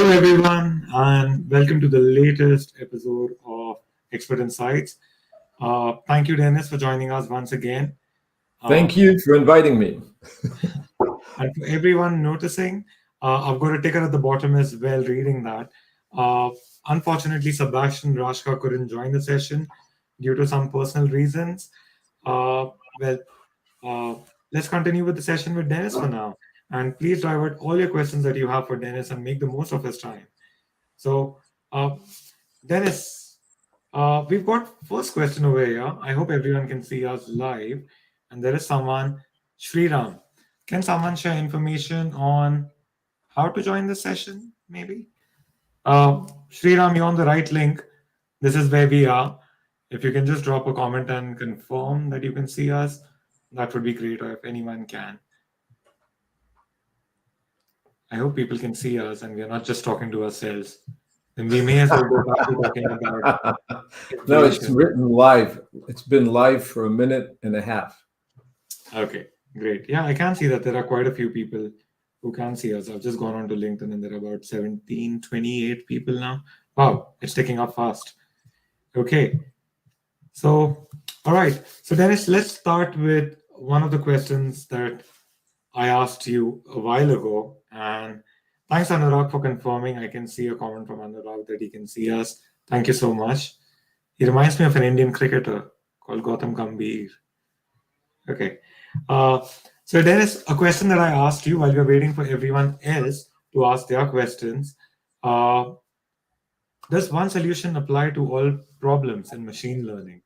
Hello, everyone, and welcome to the latest episode of Expert Insights. Thank you, Dennis, for joining us once again. Thank you for inviting me. And for everyone noticing, I've got a ticker at the bottom as well reading that. Unfortunately, Sebastian Raschka couldn't join the session due to some personal reasons. Well, let's continue with the session with Dennis for now. And please divert all your questions that you have for Dennis and make the most of his time. So, Dennis, we've got first question over here. I hope everyone can see us live. And there is someone, Sriram. Can someone share information on how to join the session, maybe? Sriram, you're on the right link. This is where we are. If you can just drop a comment and confirm that you can see us, that would be great, or if anyone can. I hope people can see us and we're not just talking to ourselves. Then we may as well go back to talking about No, it's inflation. written live. It's been live for a minute and a half. Okay, great. Yeah, I can see that there are quite a few people who can see us. I've just gone on to LinkedIn and there are about 1728 people now. Wow, it's ticking up fast. Okay, so, all right. So, Dennis, let's start with one of the questions that I asked you a while ago. And thanks, Anurag, for confirming. I can see a comment from Anurag that he can see us. Thank you so much. He reminds me of an Indian cricketer called Gautam Gambhir. Okay. So, Dennis, a question that I asked you while we are waiting for everyone else to ask their questions. Does one solution apply to all problems in machine learning?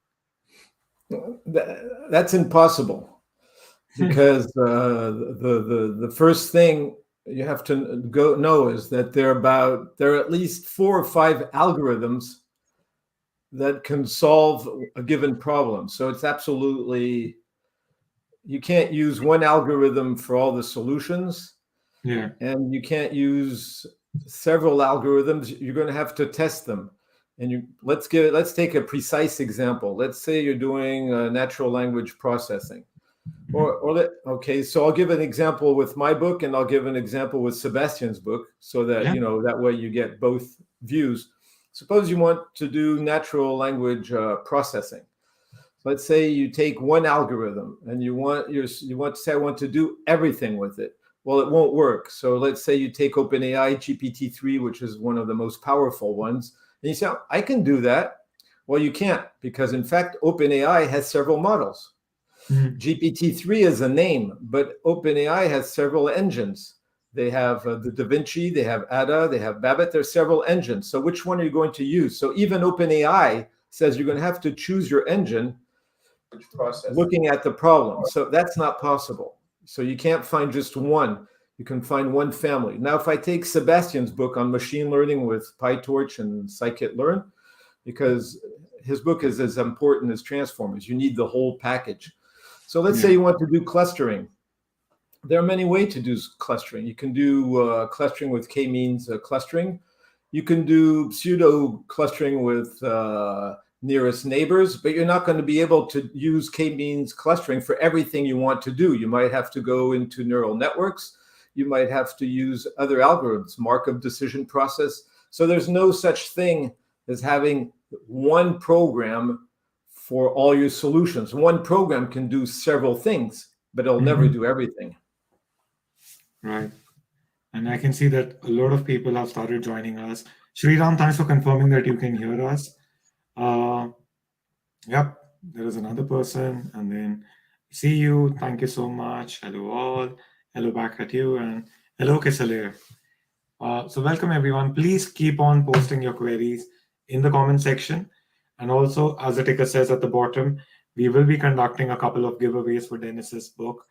That's impossible because the first thing you have to know is that there are at least 4 or 5 algorithms that can solve a given problem. So it's absolutely, you can't use one algorithm for all the solutions. Yeah. And you can't use several algorithms. You're going to have to test them. And let's take a precise example. Let's say you're doing natural language processing. Okay, so I'll give an example with my book and I'll give an example with Sebastian's book so that, that way you get both views. Suppose you want to do natural language processing. Let's say you take one algorithm and you want to say, I want to do everything with it. Well, it won't work. So let's say you take OpenAI GPT-3, which is one of the most powerful ones, and you say, I can do that. Well, you can't, because in fact, OpenAI has several models. GPT-3 is a name, but OpenAI has several engines. They have the Da Vinci, they have Ada, they have Babbitt. There's several engines. So which one are you going to use? So even OpenAI says you're going to have to choose your engine looking at the problem. So that's not possible. So you can't find just one. You can find one family. Now, if I take Sebastian's book on machine learning with PyTorch and Sci-kit Learn, because his book is as important as transformers, you need the whole package. So let's say you want to do clustering. There are many ways to do clustering. You can do clustering with k-means clustering. You can do pseudo clustering with nearest neighbors, but you're not going to be able to use k-means clustering for everything you want to do. You might have to go into neural networks. You might have to use other algorithms, Markov decision process. So there's no such thing as having one program for all your solutions. One program can do several things, but it'll never do everything. Right. And I can see that a lot of people have started joining us. Sriram, thanks for confirming that you can hear us. Yep, there is another person. And then see you. Thank you so much. Hello all. Hello back at you. And hello, Kisale. So welcome, everyone. Please keep on posting your queries in the comment section. And also, as the ticker says at the bottom, we will be conducting a couple of giveaways for Dennis's book.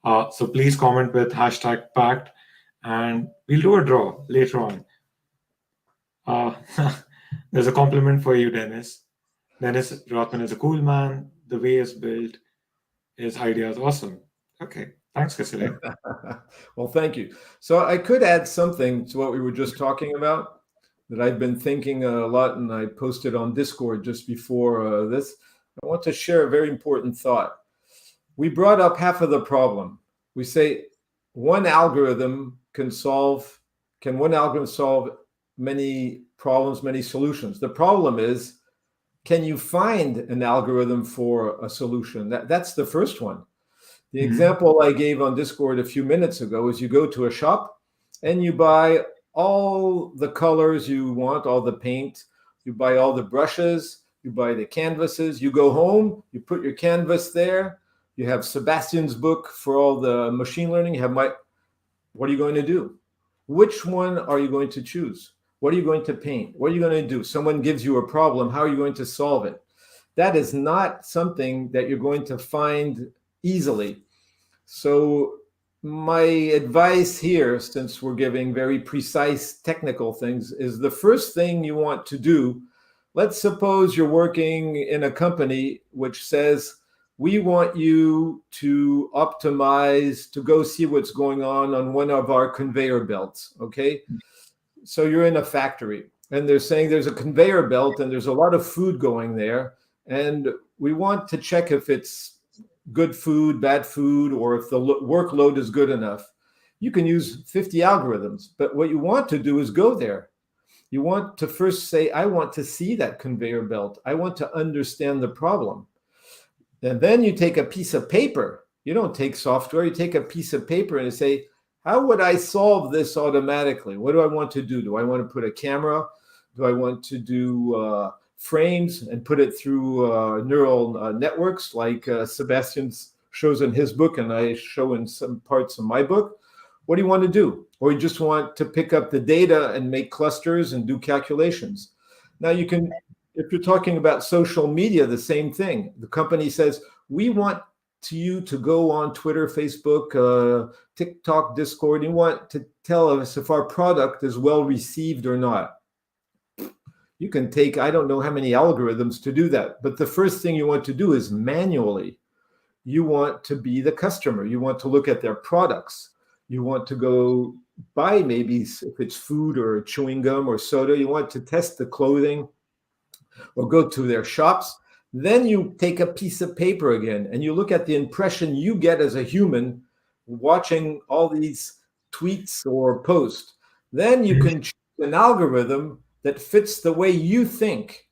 So please comment with hashtag packed, and we'll do a draw later on. There's a compliment for you, Dennis. Dennis Rothman is a cool man. The way it's built, his idea is awesome. Okay, thanks, Kasile. Well, thank you. So I could add something to what we were just talking about that I've been thinking a lot, and I posted on Discord just before this. I want to share a very important thought. We brought up half of the problem. We say one algorithm can one algorithm solve many problems, many solutions. The problem is, can you find an algorithm for a solution? That's the first one. The example I gave on Discord a few minutes ago is you go to a shop and you buy all the colors you want, all the paint, you buy all the brushes, you buy the canvases, you go home, you put your canvas there, you have Sebastian's book for all the machine learning, you have what are you going to do? Which one are you going to choose? What are you going to paint? What are you going to do? Someone gives you a problem, how are you going to solve it? That is not something that you're going to find easily. So my advice here, since we're giving very precise technical things, is the first thing you want to do, let's suppose you're working in a company which says, we want you to optimize, to go see what's going on one of our conveyor belts, okay? So you're in a factory and they're saying there's a conveyor belt and there's a lot of food going there. And we want to check if it's good food, bad food, or if the workload is good enough. You can use 50 algorithms, but what you want to do is go there. You want to first say, I want to see that conveyor belt. I want to understand the problem. And then you take a piece of paper. You don't take software. You take a piece of paper and you say, how would I solve this automatically? What do I want to do? Do I want to put a camera? Do I want to do frames and put it through neural networks like Sebastian shows in his book and I show in some parts of my book? What do you want to do? Or you just want to pick up the data and make clusters and do calculations? Now you can, if you're talking about social media, the same thing. The company says, we want you to go on Twitter, Facebook, TikTok, Discord. You want to tell us if our product is well received or not. You can take, I don't know how many algorithms to do that. But the first thing you want to do is manually. You want to be the customer. You want to look at their products. You want to go buy maybe if it's food or chewing gum or soda. You want to test the clothing or go to their shops. Then you take a piece of paper again and you look at the impression you get as a human watching all these tweets or posts. Then you can choose an algorithm that fits the way you think.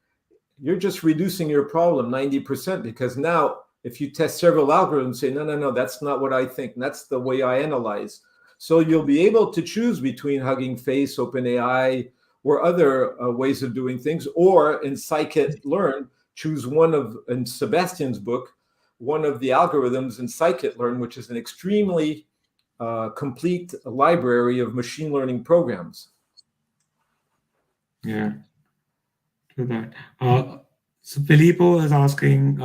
You're just reducing your problem 90% because now if you test several algorithms, say, no, that's not what I think. That's the way I analyze. So you'll be able to choose between Hugging Face, OpenAI, or other ways of doing things, or in Sci-kit Learn, choose one of, in Sebastian's book, one of the algorithms in Sci-kit Learn, which is an extremely complete library of machine learning programs. Yeah, to that. So Filippo is asking,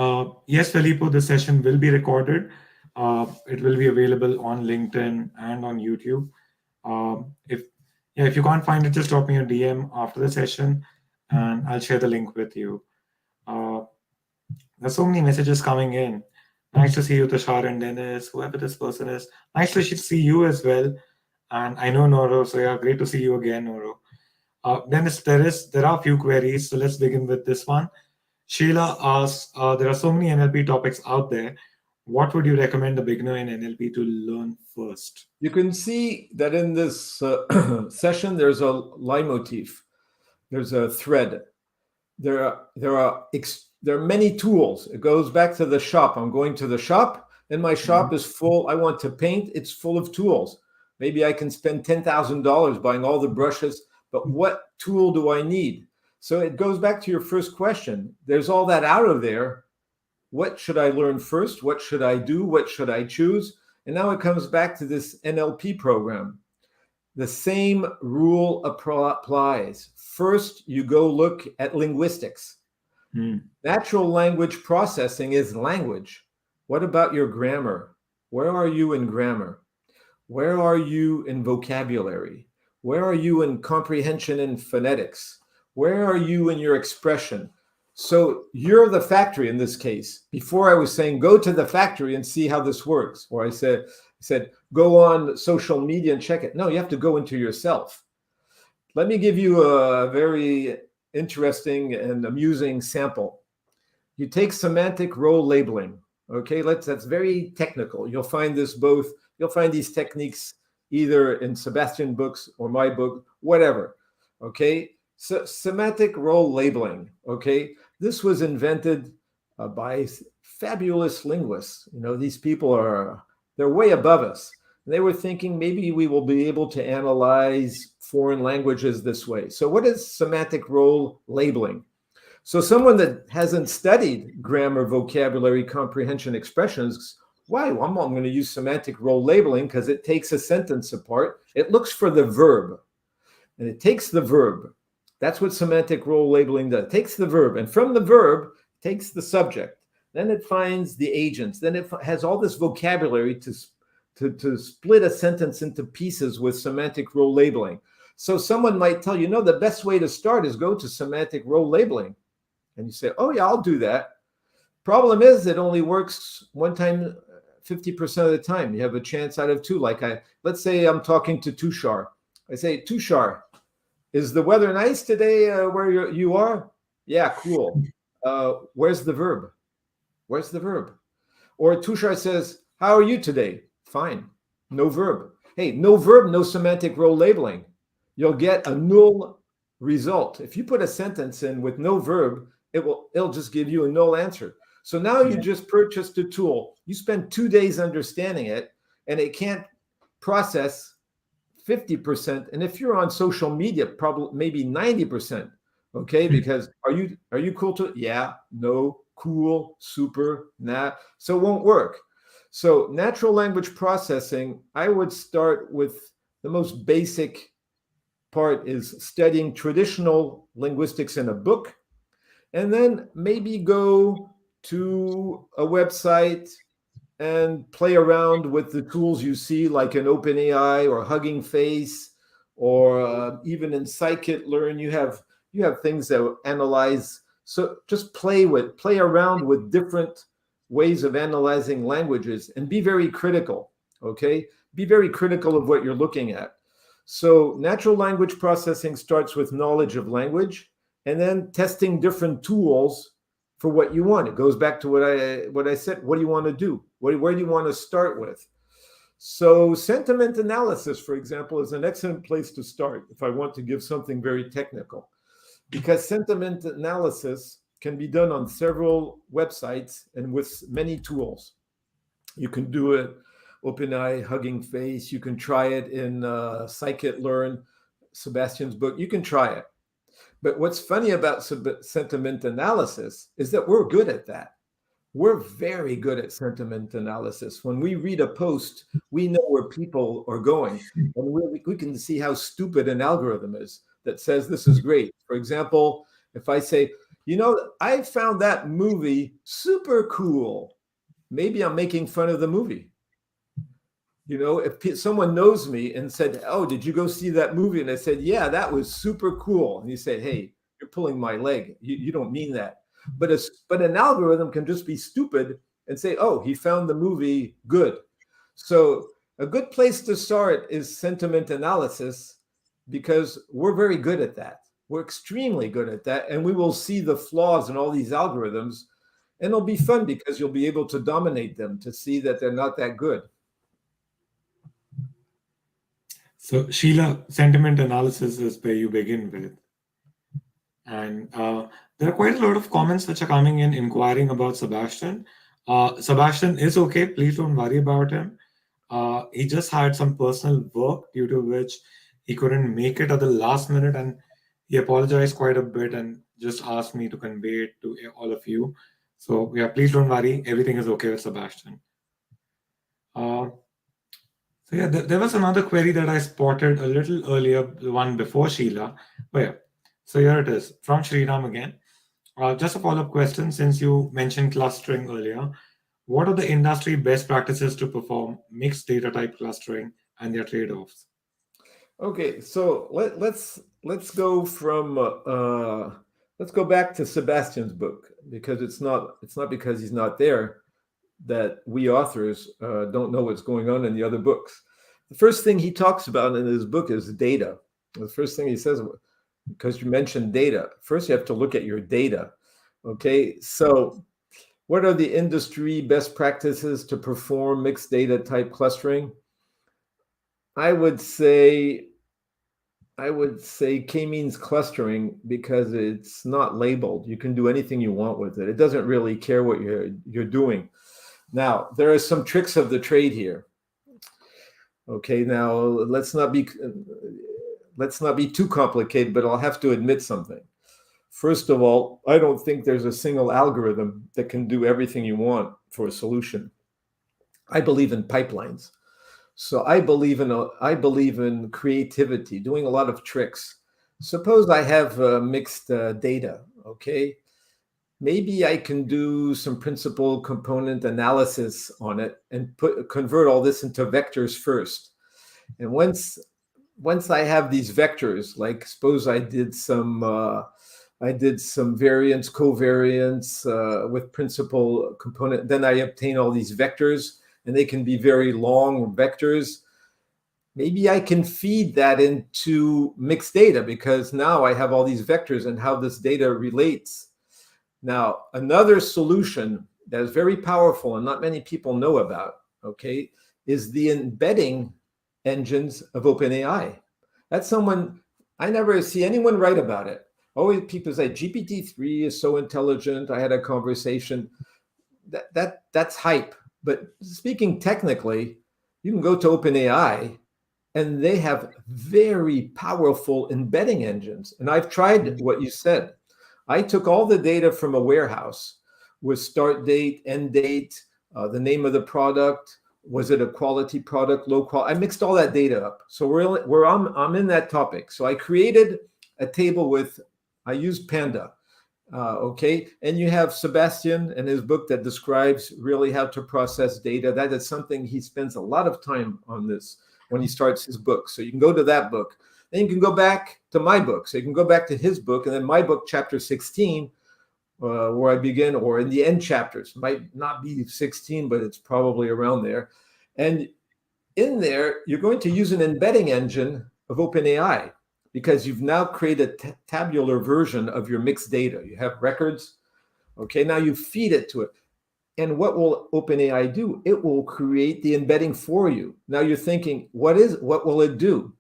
yes, Filippo, the session will be recorded. It will be available on LinkedIn and on YouTube. If you can't find it, just drop me a DM after the session and I'll share the link with you. There's so many messages coming in. Nice to see you, Tushar and Dennis, whoever this person is. Nice to see you as well. And I know Noro, so yeah, great to see you again, Noro. Dennis, there are a few queries, so let's begin with this one. Sheila asks, there are so many NLP topics out there. What would you recommend a beginner in NLP to learn first? You can see that in this session, there's a leitmotif. There's a thread. There are many tools. It goes back to the shop. I'm going to the shop, and my shop is full. I want to paint. It's full of tools. Maybe I can spend $10,000 buying all the brushes, but what tool do I need? So it goes back to your first question. There's all that out of there. What should I learn first? What should I do? What should I choose? And now it comes back to this NLP program. The same rule applies. First, you go look at linguistics. Natural language processing is language. What about your grammar? Where are you in grammar? Where are you in vocabulary? Where are you in comprehension and phonetics? Where are you in your expression? So you're the factory in this case. Before I was saying, go to the factory and see how this works. Or I said, go on social media and check it. No, you have to go into yourself. Let me give you a very interesting and amusing sample. You take semantic role labeling. Okay, that's very technical. You'll find these techniques either in Sebastian books or my book, whatever. Okay, so semantic role labeling. Okay, this was invented by fabulous linguists. These people they're way above us. They were thinking maybe we will be able to analyze foreign languages this way. So what is semantic role labeling? So someone that hasn't studied grammar, vocabulary, comprehension, expressions, why? Well, I'm going to use semantic role labeling because it takes a sentence apart. It looks for the verb, and it takes the verb. That's what semantic role labeling does. It takes the verb, and from the verb, it takes the subject. Then it finds the agents. Then it has all this vocabulary to split a sentence into pieces with semantic role labeling. So someone might tell you, the best way to start is go to semantic role labeling. And you say, oh yeah, I'll do that. Problem is, it only works one time, 50% of the time. You have a chance out of two. Let's say I'm talking to Tushar. I say, Tushar, is the weather nice today where you are? Yeah, cool. Where's the verb? Where's the verb? Or Tushar says, how are you today? Fine. No verb. Hey, no verb, no semantic role labeling. You'll get a null result. If you put a sentence in with no verb, it'll just give you a null answer. So now you just purchased a tool. You spend 2 days understanding it, and it can't process 50%. And if you're on social media, probably maybe 90%. Okay, because are you cool to? Yeah, no, cool, super, nah. So it won't work. So natural language processing, I would start with the most basic part is studying traditional linguistics in a book, and then maybe go to a website and play around with the tools you see, like an OpenAI or Hugging Face, or even in Scikit-learn, you have things that analyze. So just play around with different ways of analyzing languages and be very critical. Okay, be very critical of what you're looking at. So natural language processing starts with knowledge of language, and then testing different tools for what you want. It goes back to what I said. What do you want to do? Where do you want to start with? So sentiment analysis, for example, is an excellent place to start if I want to give something very technical, because sentiment analysis can be done on several websites and with many tools. You can do it OpenAI, Hugging Face. You can try it in Scikit-learn, Sebastian's book. You can try it. But what's funny about sentiment analysis is that we're good at that. We're very good at sentiment analysis. When we read a post, we know where people are going. And we can see how stupid an algorithm is that says this is great. For example, if I say, I found that movie super cool, maybe I'm making fun of the movie. If someone knows me and said, oh, did you go see that movie? And I said, yeah, that was super cool. And you say, hey, you're pulling my leg. You don't mean that. But an algorithm can just be stupid and say, oh, he found the movie good. So a good place to start is sentiment analysis, because we're very good at that. We're extremely good at that. And we will see the flaws in all these algorithms. And it'll be fun because you'll be able to dominate them to see that they're not that good. So, Sheila, sentiment analysis is where you begin with. And there are quite a lot of comments which are coming in inquiring about Sebastian. Sebastian is okay. Please don't worry about him. He just had some personal work due to which he couldn't make it at the last minute. And he apologized quite a bit and just asked me to convey it to all of you. So, yeah, please don't worry. Everything is okay with Sebastian. So yeah, there was another query that I spotted a little earlier, the one before Sheila. But yeah, so here it is from Sriram again. Just a follow-up question, since you mentioned clustering earlier. What are the industry best practices to perform mixed data type clustering and their trade-offs? Okay, so let's go from let's go back to Sebastian's book, because it's not because he's not there that we authors don't know what's going on in the other books. The first thing he talks about in his book is data. The first thing he says, because you mentioned data, first you have to look at your data. Okay, so what are the industry best practices to perform mixed data type clustering? I would say I would say k-means clustering because it's not labeled. You can do anything you want with it. It doesn't really care what you're doing. Now, there are some tricks of the trade here. Okay, now let's not be too complicated, but I'll have to admit something. First of all, I don't think there's a single algorithm that can do everything you want for a solution. I believe in pipelines. So I believe in creativity, doing a lot of tricks. Suppose I have mixed data, okay? Maybe I can do some principal component analysis on it and convert all this into vectors first. And once I have these vectors, like suppose I did some variance, covariance with principal component, then I obtain all these vectors, and they can be very long vectors. Maybe I can feed that into mixed data because now I have all these vectors and how this data relates. Now, another solution that is very powerful and not many people know about, okay, is the embedding engines of OpenAI. That's I never see anyone write about it. Always people say GPT-3 is so intelligent. I had a conversation. That's hype. But speaking technically, you can go to OpenAI and they have very powerful embedding engines. And I've tried what you said. I took all the data from a warehouse with start date, end date, the name of the product. Was it a quality product, low quality? I mixed all that data up. So I'm in that topic. So I created a table I used Panda. Okay, and you have Sebastian and his book that describes really how to process data. That is something he spends a lot of time on this when he starts his book. So you can go to that book. Then you can go back to my book. So you can go back to his book, and then my book, chapter 16, where I begin, or in the end chapters. Might not be 16, but it's probably around there. And in there, you're going to use an embedding engine of OpenAI, because you've now created a tabular version of your mixed data. You have records. Okay, now you feed it to it. And what will OpenAI do? It will create the embedding for you. Now you're thinking, what will it do?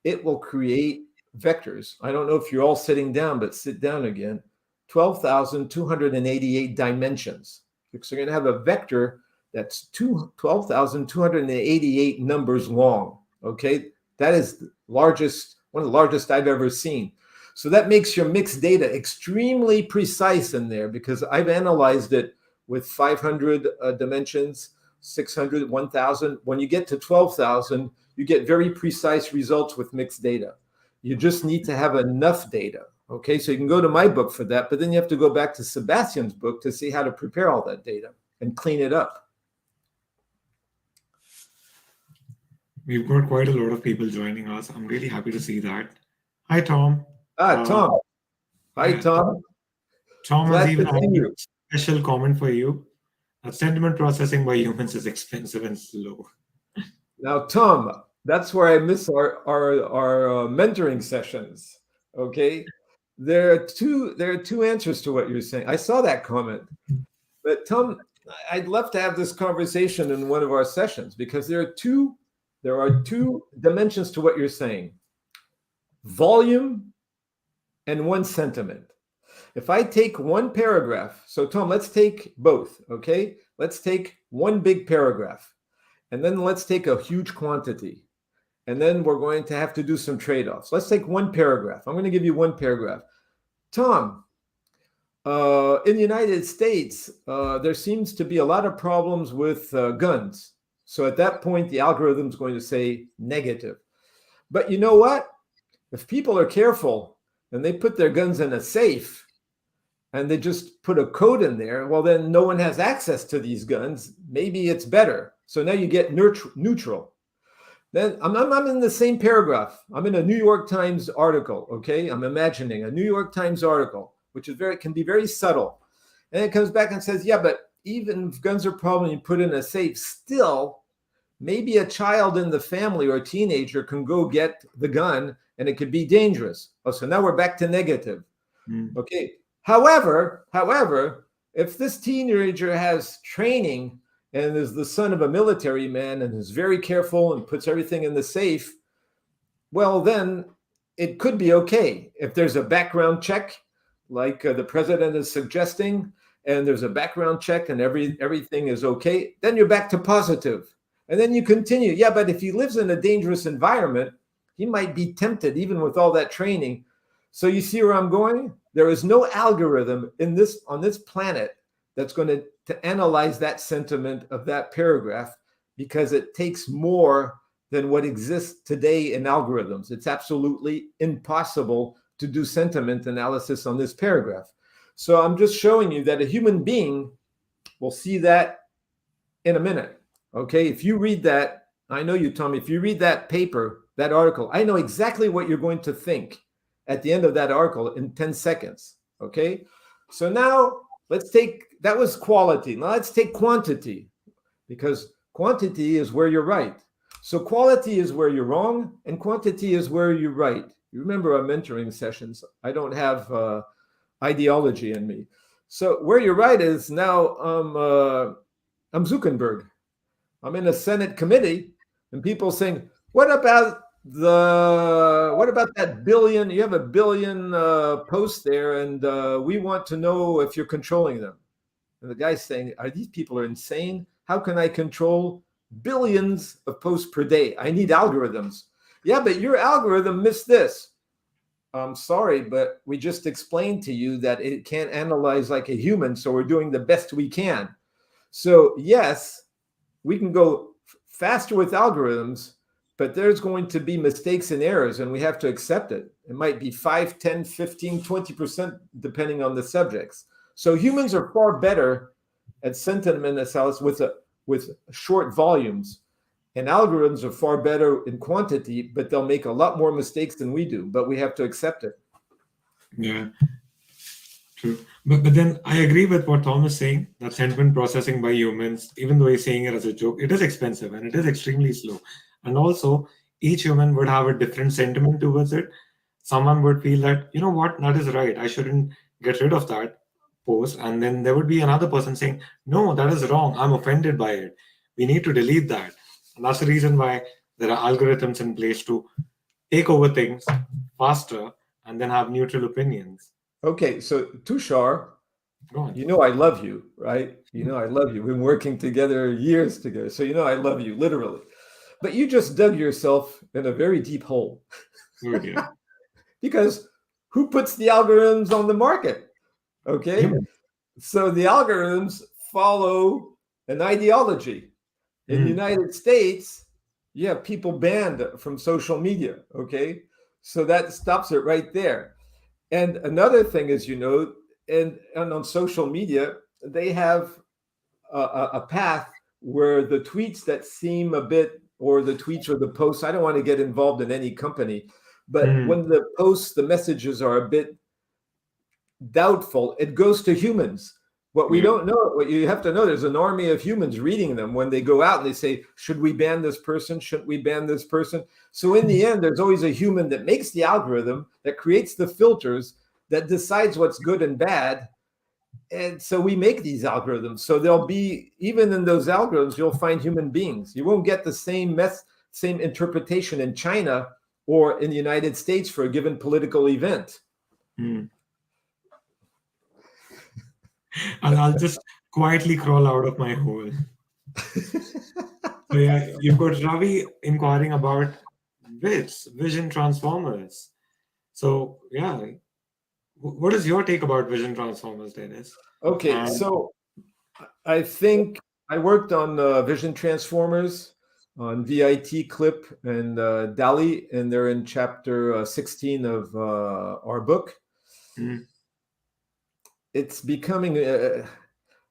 It will create vectors. I don't know if you're all sitting down, but sit down again. 12,288 dimensions. So you're going to have a vector that's 12,288 numbers long. Okay, that is the largest, one of the largest I've ever seen. So that makes your mixed data extremely precise in there, because I've analyzed it with 500 dimensions, 600, 1,000. When you get to 12,000, you get very precise results with mixed data. You just need to have enough data. Okay, so you can go to my book for that, but then you have to go back to Sebastian's book to see how to prepare all that data and clean it up. We've got quite a lot of people joining us. I'm really happy to see that. Hi, Tom. Tom. Hi, Tom. Tom Glad has even to see added you. a special comment for you. Sentiment processing by humans is expensive and slow. Now, Tom, that's where I miss our mentoring sessions. Okay, there are two answers to what you're saying. I saw that comment, but Tom, I'd love to have this conversation in one of our sessions, because there are two dimensions to what you're saying: volume and one sentiment. If I take one paragraph, so Tom, let's take both. Okay, let's take one big paragraph, and then let's take a huge quantity. And then we're going to have to do some trade-offs. Let's take one paragraph. I'm going to give you one paragraph. Tom, in the United States, there seems to be a lot of problems with guns. So at that point, the algorithm is going to say negative. But you know what? If people are careful and they put their guns in a safe and they just put a code in there, well, then no one has access to these guns. Maybe it's better. So now you get neutral. Then I'm in the same paragraph. I'm in a New York Times article, okay? I'm imagining a New York Times article, which is can be very subtle. And it comes back and says, yeah, but even if guns are a problem, you put in a safe, still, maybe a child in the family or a teenager can go get the gun and it could be dangerous. Oh, so now we're back to negative. Okay. However, if this teenager has training and is the son of a military man and is very careful and puts everything in the safe, well, then it could be okay. If there's a background check, like the president is suggesting, and there's a background check and everything is okay, then you're back to positive. And then you continue. Yeah, but if he lives in a dangerous environment, he might be tempted even with all that training. So you see where I'm going? There is no algorithm on this planet that's going to analyze that sentiment of that paragraph, because it takes more than what exists today in algorithms. It's absolutely impossible to do sentiment analysis on this paragraph. So I'm just showing you that a human being will see that in a minute. Okay, if you read that, I know you, Tommy, if you read that paper, that article, I know exactly what you're going to think at the end of that article in 10 seconds. Okay, so now that was quality. Now let's take quantity, because quantity is where you're right. So quality is where you're wrong, and quantity is where you're right. You remember our mentoring sessions. I don't have ideology in me. So where you're right is now I'm Zuckerberg. I'm in a Senate committee, and people saying, what about that billion? You have a billion posts there, and we want to know if you're controlling them. And the guy's saying, these people are insane? How can I control billions of posts per day? I need algorithms. Yeah, but your algorithm missed this. I'm sorry, but we just explained to you that it can't analyze like a human, so we're doing the best we can. So yes, we can go faster with algorithms, but there's going to be mistakes and errors, and we have to accept it. It might be 5, 10, 15, 20%, depending on the subjects. So humans are far better at sentiment analysis with short volumes, and algorithms are far better in quantity, but they'll make a lot more mistakes than we do, but we have to accept it. Yeah, true. But then I agree with what Tom is saying, that sentiment processing by humans, even though he's saying it as a joke, it is expensive and it is extremely slow. And also, each human would have a different sentiment towards it. Someone would feel that, you know what, that is right. I shouldn't get rid of that post. And then there would be another person saying, no, that is wrong. I'm offended by it. We need to delete that. And that's the reason why there are algorithms in place to take over things faster and then have neutral opinions. Okay, so Tushar, Go on. you know I love you, right? You know I love you. We've been working together years together, so you know I love you, literally. But you just dug yourself in a very deep hole. Oh, dear. Because who puts the algorithms on the market? Okay, Human. so the algorithms follow an ideology. In the United States, you have people banned from social media. Okay, so that stops it right there. And another thing is, you know, and on social media, they have a path where the tweets that seem a bit, or the tweets or the posts, I don't want to get involved in any company, but when the posts, the messages are a bit doubtful, it goes to humans. What we don't know, what you have to know, there's an army of humans reading them when they go out and they say, should we ban this person? Shouldn't we ban this person? So in the end, there's always a human that makes the algorithm, that creates the filters, that decides what's good and bad. And so we make these algorithms. So there'll be, even in those algorithms, you'll find human beings. You won't get the same interpretation in China or in the United States for a given political event. And I'll just quietly crawl out of my hole. So yeah, you've got Ravi inquiring about vision transformers. So yeah, what is your take about vision transformers, Dennis? Okay, so I think I worked on vision transformers on VIT Clip and DALI, and they're in chapter 16 of our book. It's becoming,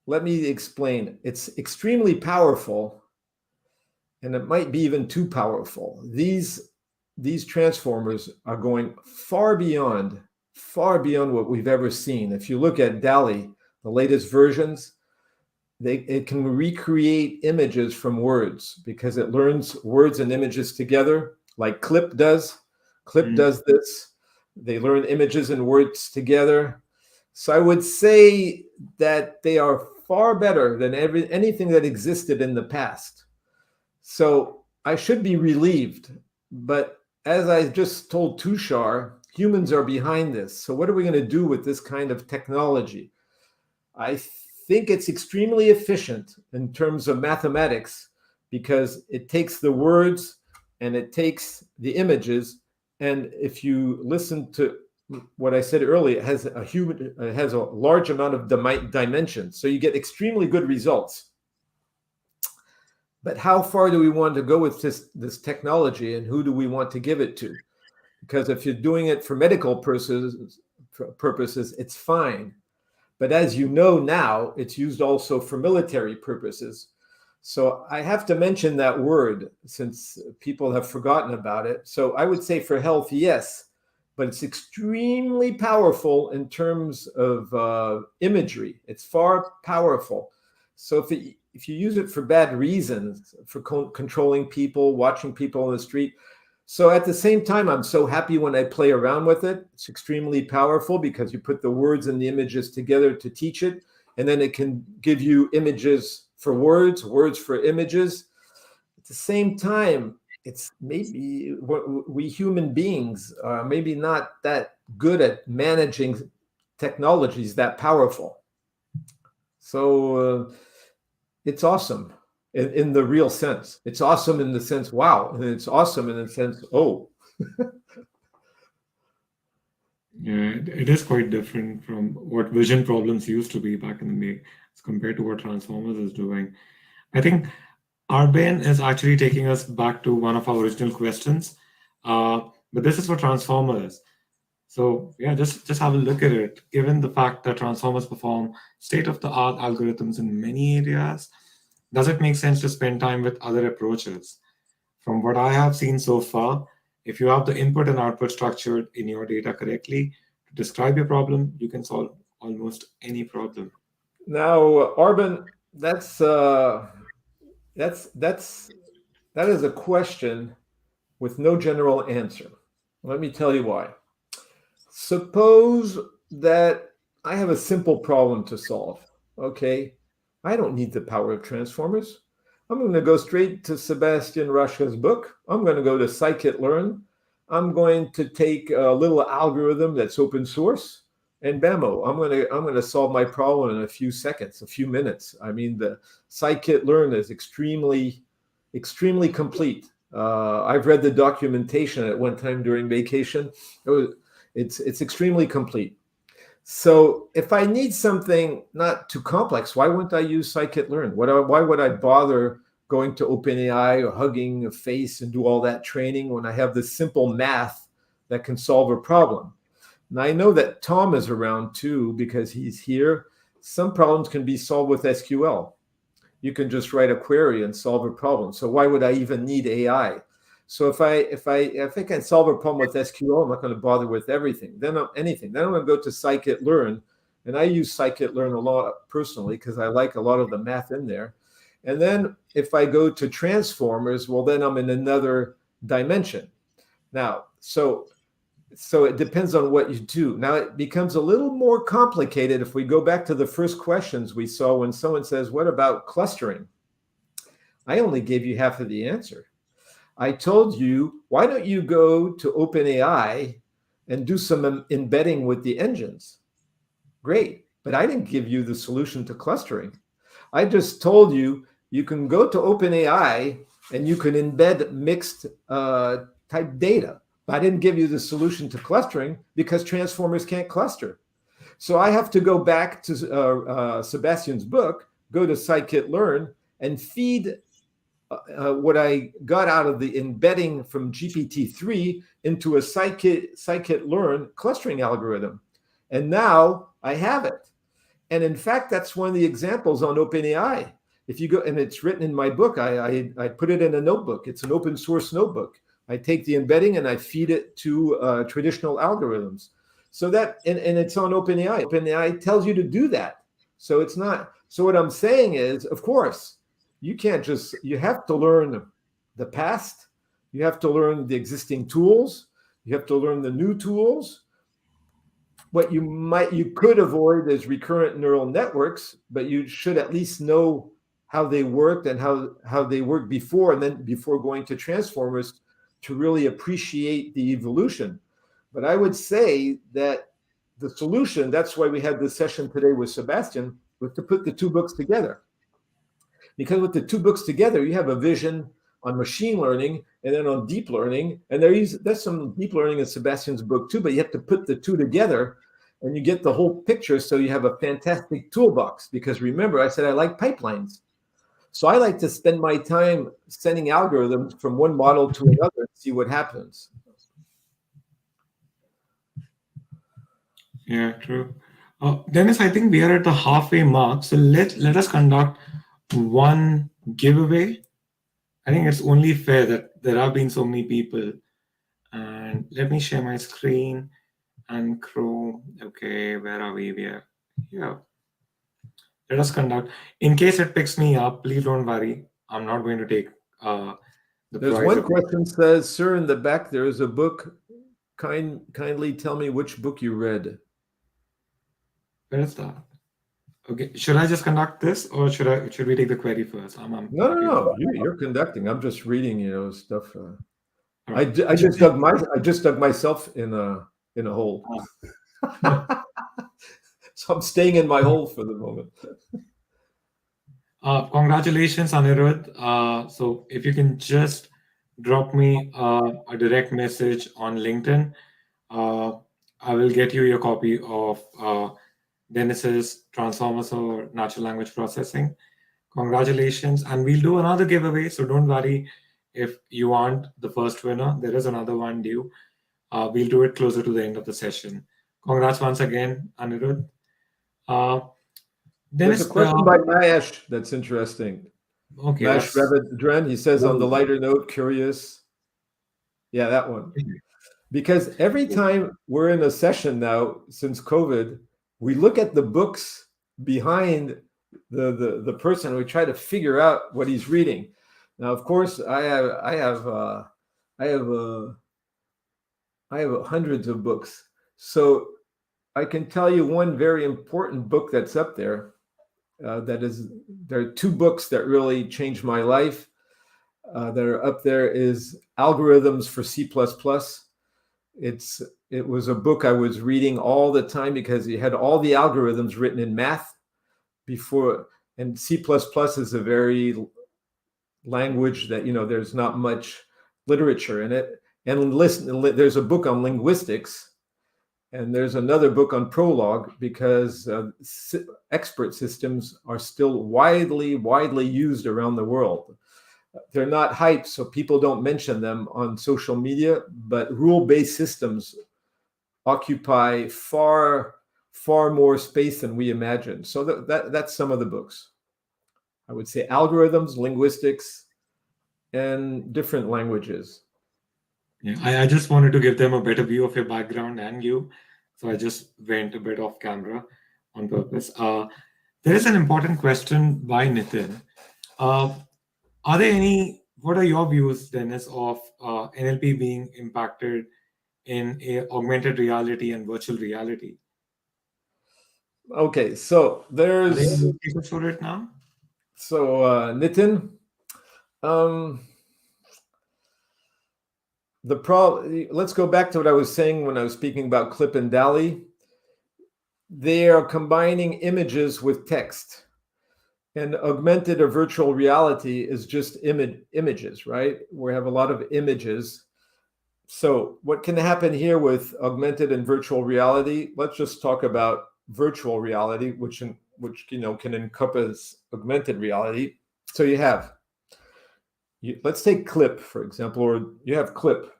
let me explain, it's extremely powerful, and it might be even too powerful. These transformers are going far beyond what we've ever seen. If you look at DALI, the latest versions, it can recreate images from words, because it learns words and images together, like Clip does. Clip does this. They learn images and words together. So I would say that they are far better than anything that existed in the past. So I should be relieved, but as I just told Tushar, humans are behind this. So what are we going to do with this kind of technology? I think it's extremely efficient in terms of mathematics because it takes the words and it takes the images. And if you listen to what I said earlier, it has a large amount of dimensions. So you get extremely good results. But how far do we want to go with this technology, and who do we want to give it to? Because if you're doing it for medical purposes, it's fine. But as you know now, it's used also for military purposes. So I have to mention that word since people have forgotten about it. So I would say for health, yes, but it's extremely powerful in terms of imagery. It's far powerful. So if you use it for bad reasons, for controlling people, watching people on the street. So at the same time, I'm so happy when I play around with it. It's extremely powerful because you put the words and the images together to teach it. And then it can give you images for words, words for images. At the same time, it's maybe we human beings are maybe not that good at managing technologies that powerful. So it's awesome in the real sense. It's awesome in the sense, wow. And it's awesome in the sense, oh. Yeah, it is quite different from what vision problems used to be back in the day as compared to what Transformers is doing. I think Arben is actually taking us back to one of our original questions, but this is for Transformers. So yeah, just have a look at it. Given the fact that Transformers perform state-of-the-art algorithms in many areas, does it make sense to spend time with other approaches? From what I have seen so far, if you have the input and output structured in your data correctly to describe your problem, you can solve almost any problem. Now, Arben, that is a question with no general answer. Let me tell you why. Suppose that I have a simple problem to solve. Okay, I don't need the power of transformers. I'm going to go straight to Sebastian Raschka's book. I'm going to go to Sci-kit Learn. I'm going to take a little algorithm that's open source, and bammo, I'm going to solve my problem in a few seconds, a few minutes. I mean, the Sci-kit Learn is extremely complete. I've read the documentation at one time during vacation. It's extremely complete. So if I need something not too complex, why wouldn't I use Scikit Learn? Why would I bother going to OpenAI or hugging a face and do all that training when I have this simple math that can solve a problem? And I know that Tom is around too because he's here. Some problems can be solved with SQL. You can just write a query and solve a problem. So why would I even need AI? So if I can solve a problem with SQL, I'm not going to bother with everything. Then I'm going to go to Scikit Learn, and I use Scikit Learn a lot personally because I like a lot of the math in there. And then if I go to transformers, well, then I'm in another dimension. Now, so it depends on what you do. Now it becomes a little more complicated if we go back to the first questions we saw when someone says, "What about clustering?" I only gave you half of the answer. I told you, why don't you go to OpenAI and do some embedding with the engines? Great, but I didn't give you the solution to clustering. I just told you you can go to OpenAI and you can embed mixed type data. But I didn't give you the solution to clustering because transformers can't cluster. So I have to go back to Sebastian's book, go to Scikit Learn, and feed what I got out of the embedding from GPT-3 into a Scikit Learn clustering algorithm. And now I have it. And in fact, that's one of the examples on OpenAI. If you go, and it's written in my book, I put it in a notebook. It's an open source notebook. I take the embedding and I feed it to traditional algorithms. So that, and it's on OpenAI. OpenAI tells you to do that. So it's not, so what I'm saying is, of course, you can't just, you have to learn the past. You have to learn the existing tools. You have to learn the new tools. What you could avoid is recurrent neural networks, but you should at least know how they worked and how they worked before, and then before going to transformers, to really appreciate the evolution. But I would say that the solution, that's why we had this session today with Sebastian, was to put the two books together. Because with the two books together, you have a vision on machine learning and then on deep learning. And there's some deep learning in Sebastian's book too, but you have to put the two together and you get the whole picture. So you have a fantastic toolbox. Because remember, I said I like pipelines. So I like to spend my time sending algorithms from one model to another and see what happens. Yeah, true. Dennis, I think we are at the halfway mark. So let us conduct one giveaway. I think it's only fair that there have been so many people. And let me share my screen and Chrome. Okay, where are we? We are here. Let us conduct. In case it picks me up, please don't worry. I'm not going to take the There's prize. one question says, sir, in the back, there is a book. Kindly tell me which book you read. Where is that? Okay, should I just conduct this, or should we take the query first? No. You're conducting. I'm just reading, stuff. Right. I just dug myself in a hole. So I'm staying in my hole for the moment. Congratulations, Anirudh. So if you can just drop me a direct message on LinkedIn, I will get you your copy of Denis's Transformers or Natural Language Processing. Congratulations. And we'll do another giveaway. So don't worry if you aren't the first winner. There is another one due. We'll do it closer to the end of the session. Congrats once again, Anirudh. There's Denis, a question by Mahesh that's interesting. Okay, Mahesh Ravindran, he says on the lighter note, curious. Yeah, that one. Because every time we're in a session now, since COVID, we look at the books behind the person. We try to figure out what he's reading. Now, of course, I have hundreds of books. So I can tell you one very important book that's up there. There are two books that really changed my life that are up there. Is Algorithms for C++. It was a book I was reading all the time because it had all the algorithms written in math before, and C++ is a very language that there's not much literature in it. And there's a book on linguistics. And there's another book on Prolog because expert systems are still widely used around the world. They're not hyped, so people don't mention them on social media, but rule-based systems occupy far more space than we imagine. So that's some of the books. I would say algorithms, linguistics, and different languages. Yeah, I just wanted to give them a better view of your background and you. So I just went a bit off camera on purpose. There is an important question by Nitin. What are your views, Dennis, of NLP being impacted in augmented reality and virtual reality? Okay, so there's... Are there any cases for it now? So Nitin, let's go back to what I was saying when I was speaking about Clip and DALL-E. They are combining images with text, and augmented or virtual reality is just images, right? We have a lot of images. So what can happen here with augmented and virtual reality? Let's just talk about virtual reality, which can encompass augmented reality. So let's take Clip, for example, or you have Clip,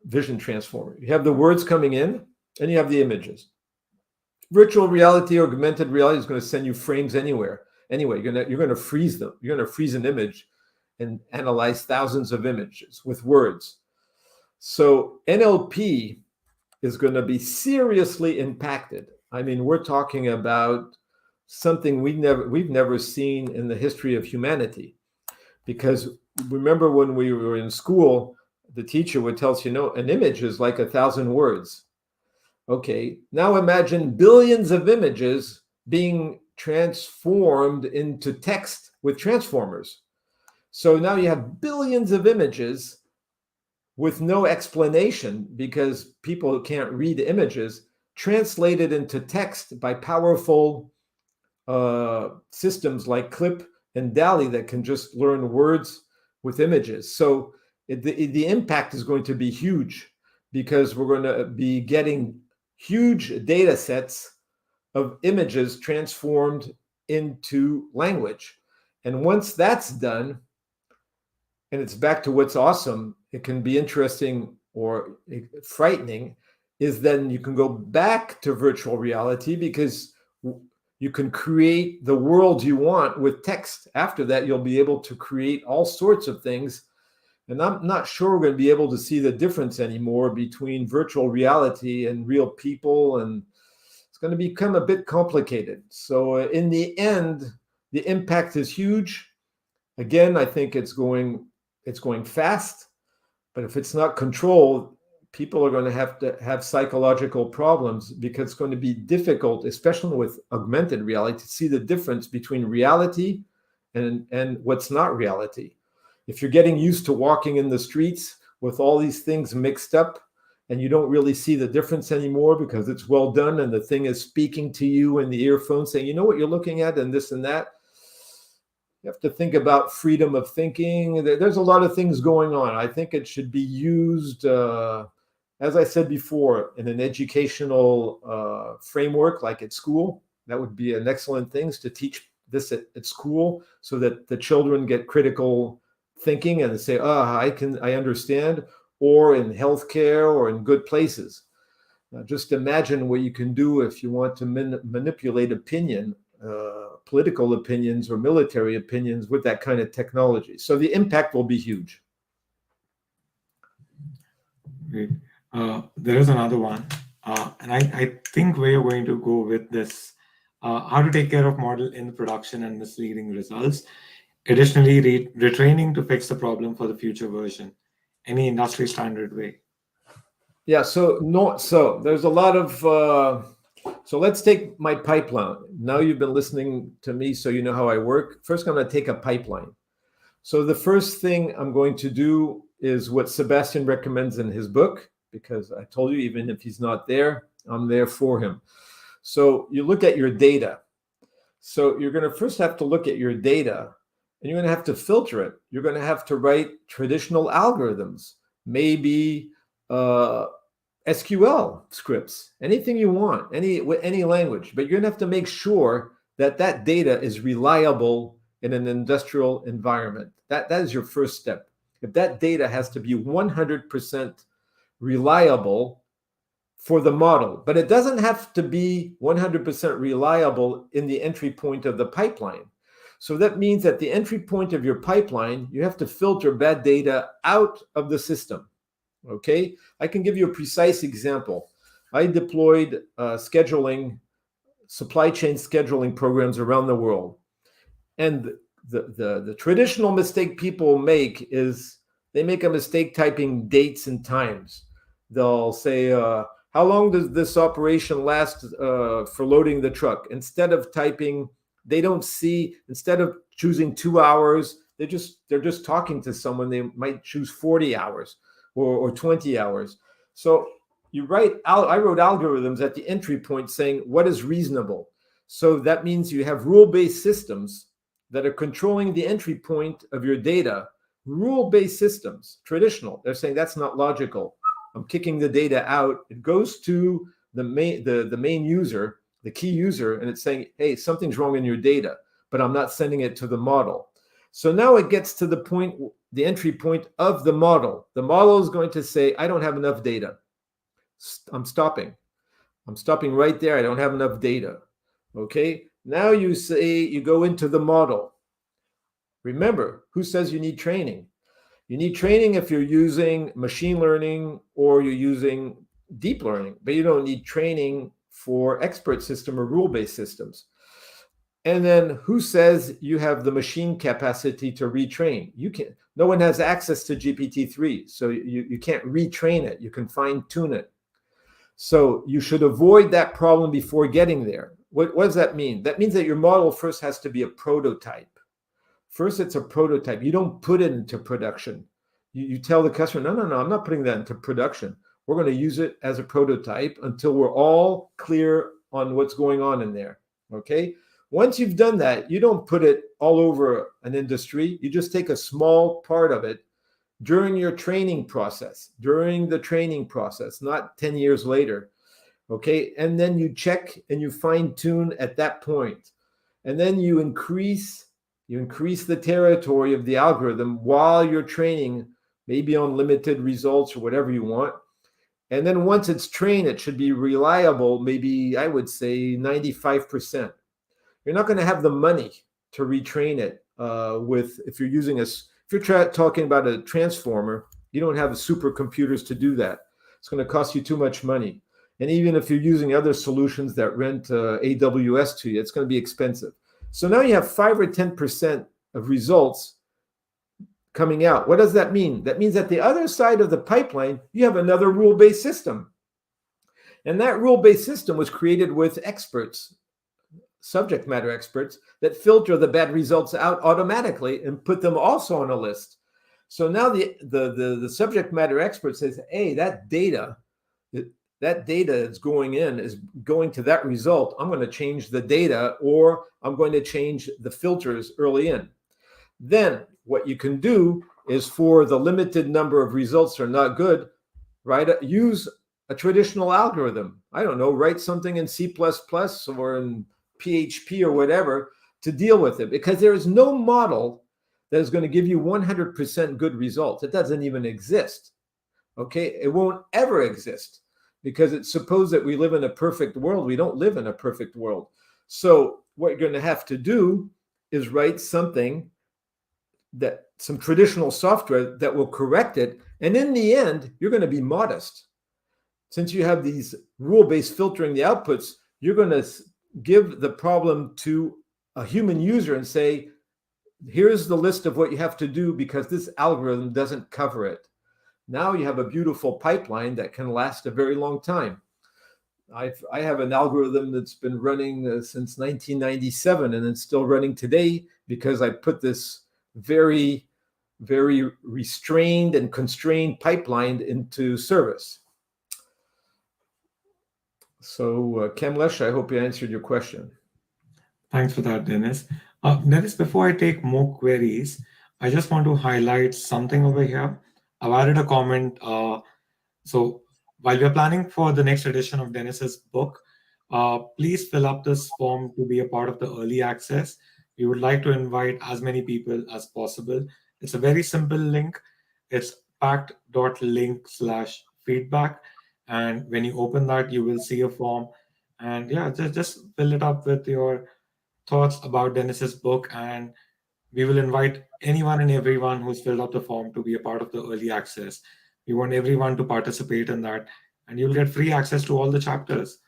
vision transformer. You have the words coming in and you have the images. Virtual reality or augmented reality is going to send you frames anywhere. Anyway, you're going to freeze them. You're going to freeze an image and analyze thousands of images with words. So NLP is going to be seriously impacted. I mean, we're talking about something we've never seen in the history of humanity. Because remember when we were in school, the teacher would tell us, an image is like 1,000 words. Okay, now imagine billions of images being transformed into text with transformers. So now you have billions of images with no explanation, because people who can't read images, translated into text by powerful systems like Clip and DALL-E that can just learn words with images. So the impact is going to be huge, because we're going to be getting huge data sets of images transformed into language. And once that's done, and it's back to what's awesome, it can be interesting or frightening, is then you can go back to virtual reality, because you can create the world you want with text. After that, you'll be able to create all sorts of things. And I'm not sure we're going to be able to see the difference anymore between virtual reality and real people. And it's going to become a bit complicated. So in the end, the impact is huge. Again, I think it's going fast, but if it's not controlled, people are going to have psychological problems, because it's going to be difficult, especially with augmented reality, to see the difference between reality and what's not reality. If you're getting used to walking in the streets with all these things mixed up, and you don't really see the difference anymore because it's well done and the thing is speaking to you in the earphone saying, you know what you're looking at, and this and that. You have to think about freedom of thinking. There's a lot of things going on. I think it should be used, as I said before, in an educational framework, like at school. That would be an excellent thing, to teach this at school, so that the children get critical thinking and say, I understand. Or in healthcare, or in good places. Just imagine what you can do if you want to manipulate opinion, political opinions or military opinions, with that kind of technology. So the impact will be huge. Great. There is another one, and I think we're going to go with this: how to take care of model in production and misleading results. Additionally, retraining to fix the problem for the future version. Any industry standard way? Yeah. So there's a lot of. So let's take my pipeline. Now you've been listening to me, so you know how I work. First, I'm going to take a pipeline. So the first thing I'm going to do is what Sebastian recommends in his book, because I told you, even if he's not there, I'm there for him. So you look at your data. So you're going to first have to look at your data, and you're going to have to filter it. You're going to have to write traditional algorithms, maybe SQL scripts, anything you want, any language. But you're going to have to make sure that that data is reliable in an industrial environment. That is your first step. If that data has to be 100% reliable for the model, but it doesn't have to be 100% reliable in the entry point of the pipeline. So that means at the entry point of your pipeline, you have to filter bad data out of the system. Okay, I can give you a precise example. I deployed supply chain scheduling programs around the world. And the traditional mistake people make is they make a mistake typing dates and times. They'll say, how long does this operation last for loading the truck? Instead of typing, instead of choosing 2 hours, they're just talking to someone. They might choose 40 hours or 20 hours. So I wrote algorithms at the entry point saying what is reasonable. So that means you have rule-based systems that are controlling the entry point of your data. Rule-based systems, traditional. They're saying that's not logical. I'm kicking the data out. It goes to the main user, the key user, and it's saying, hey, something's wrong in your data, but I'm not sending it to the model. So now it gets to the entry point of the model. The model is going to say, I don't have enough data. I'm stopping right there. I don't have enough data. Okay. Now you go into the model. Remember, who says you need training? You need training if you're using machine learning or you're using deep learning, but you don't need training for expert system or rule-based systems. And then who says you have the machine capacity to retrain? You can't. No one has access to GPT-3, so you can't retrain it. You can fine-tune it. So you should avoid that problem before getting there. What does that mean? That means that your model first has to be a prototype. First, it's a prototype. You don't put it into production. You tell the customer, no, I'm not putting that into production. We're going to use it as a prototype until we're all clear on what's going on in there. Okay. Once you've done that, you don't put it all over an industry. You just take a small part of it during your training process, not 10 years later. Okay. And then you check and you fine tune at that point. And then you increase the territory of the algorithm while you're training, maybe on limited results or whatever you want. And then once it's trained, it should be reliable, maybe I would say 95%. You're not going to have the money to retrain it if you're talking about a transformer, you don't have supercomputers to do that. It's going to cost you too much money. And even if you're using other solutions that rent AWS to you, it's going to be expensive. So now you have 5 or 10% of results coming out. What does that mean? That means at the other side of the pipeline, you have another rule-based system. And that rule-based system was created with experts, subject matter experts, that filter the bad results out automatically and put them also on a list. So now the subject matter expert says, hey, that data is going to that result. I'm going to change the data, or I'm going to change the filters early in. Then what you can do is, for the limited number of results that are not good, use a traditional algorithm. I don't know, write something in C++ or in PHP or whatever to deal with it, because there is no model that is going to give you 100% good results. It doesn't even exist. Okay, it won't ever exist, because it's supposed that we live in a perfect world. We don't live in a perfect world. So what you're going to have to do is write some traditional software that will correct it. And in the end, you're going to be modest. Since you have these rule-based filtering the outputs, you're going to give the problem to a human user and say, here's the list of what you have to do because this algorithm doesn't cover it. Now you have a beautiful pipeline that can last a very long time. I have an algorithm that's been running since 1997, and it's still running today because I put this very, very restrained and constrained pipeline into service. So, Kamlesh, I hope I answered your question. Thanks for that, Dennis. Dennis, before I take more queries, I just want to highlight something over here. I've added a comment. So while we're planning for the next edition of Dennis's book, please fill up this form to be a part of the early access. We would like to invite as many people as possible. It's a very simple link. It's pact.link/feedback. And when you open that, you will see a form. And yeah, just fill it up with your thoughts about Dennis's book. And we will invite anyone and everyone who's filled out the form to be a part of the early access. We want everyone to participate in that. And you'll get free access to all the chapters.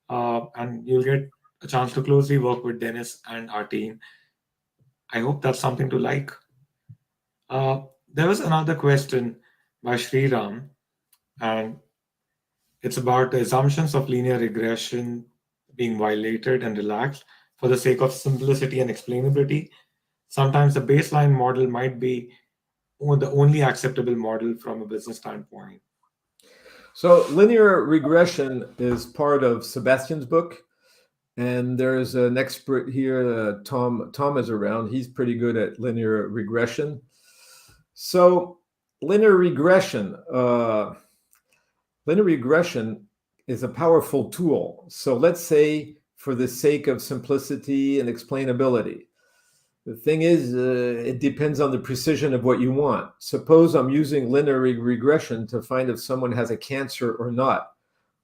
And you'll get a chance to closely work with Dennis and our team. I hope that's something to like. There was another question by Sriram, and it's about the assumptions of linear regression being violated and relaxed for the sake of simplicity and explainability. Sometimes the baseline model might be the only acceptable model from a business standpoint. So linear regression is part of Sebastian's book. And there's an expert here, Tom is around. He's pretty good at linear regression. So linear regression is a powerful tool. So let's say, for the sake of simplicity and explainability, the thing is, it depends on the precision of what you want. Suppose I'm using linear regression to find if someone has a cancer or not.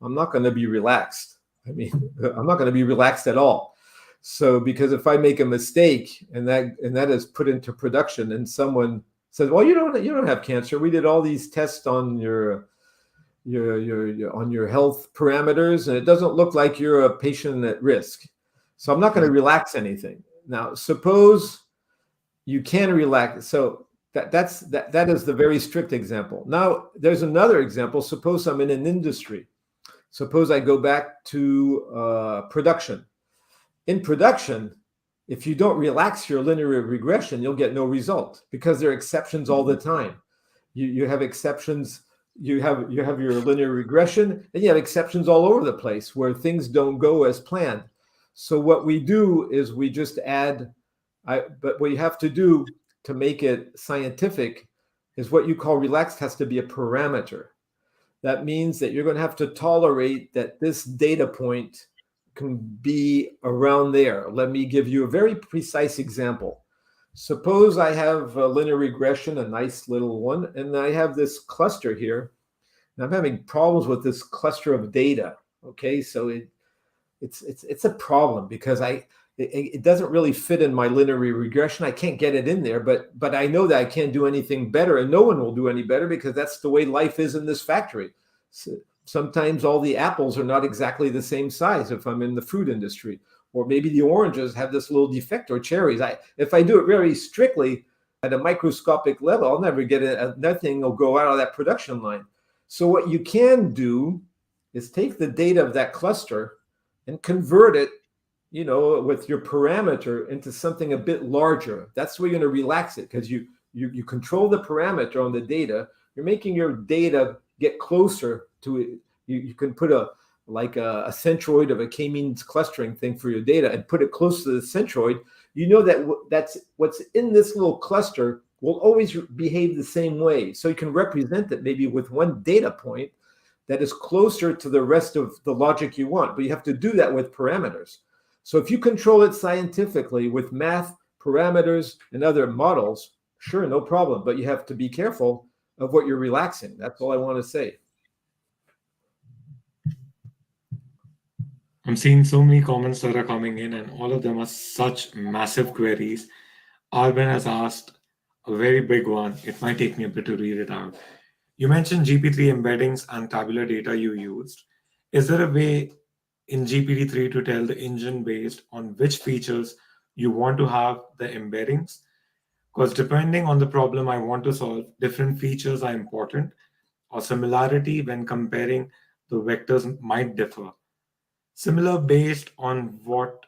I'm not going to be relaxed. I'm not going to be relaxed at all. So, because if I make a mistake and that is put into production, and someone says, "Well, you don't have cancer. We did all these tests on your health parameters, and it doesn't look like you're a patient at risk." So I'm not going to relax anything. Now, suppose you can relax. So that is the very strict example. Now, there's another example. Suppose I'm in an industry. Suppose I go back to production. In production, if you don't relax your linear regression, you'll get no result, because there are exceptions all the time. You have exceptions. You have your linear regression, and you have exceptions all over the place where things don't go as planned. So what we do is we just add. But what you have to do to make it scientific is what you call relaxed has to be a parameter. That means that you're going to have to tolerate that this data point can be around there. Let me give you a very precise example. Suppose I have a linear regression, a nice little one, and I have this cluster here. And I'm having problems with this cluster of data. Okay, so it's a problem because it doesn't really fit in my linear regression. I can't get it in there, but I know that I can't do anything better, and no one will do any better because that's the way life is in this factory. So sometimes all the apples are not exactly the same size if I'm in the fruit industry, or maybe the oranges have this little defect, or cherries. If I do it very strictly at a microscopic level, I'll never get it. Nothing will go out of that production line. So what you can do is take the data of that cluster and convert it, with your parameter into something a bit larger. That's where you're going to relax it, because you control the parameter on the data. You're making your data get closer to it. You can put a centroid of a k-means clustering thing for your data and put it close to the centroid. You know that's what's in this little cluster will always behave the same way. So you can represent it maybe with one data point that is closer to the rest of the logic you want, but you have to do that with parameters. So if you control it scientifically with math, parameters, and other models, sure, no problem, but you have to be careful of what you're relaxing. That's all I want to say. I'm seeing so many comments that are coming in, and all of them are such massive queries. Arben has asked a very big one. It might take me a bit to read it out. You mentioned GPT embeddings and tabular data you used. Is there a way in GPT-3 to tell the engine based on which features you want to have the embeddings? Because depending on the problem I want to solve, different features are important, or similarity when comparing the vectors might differ. Similar based on what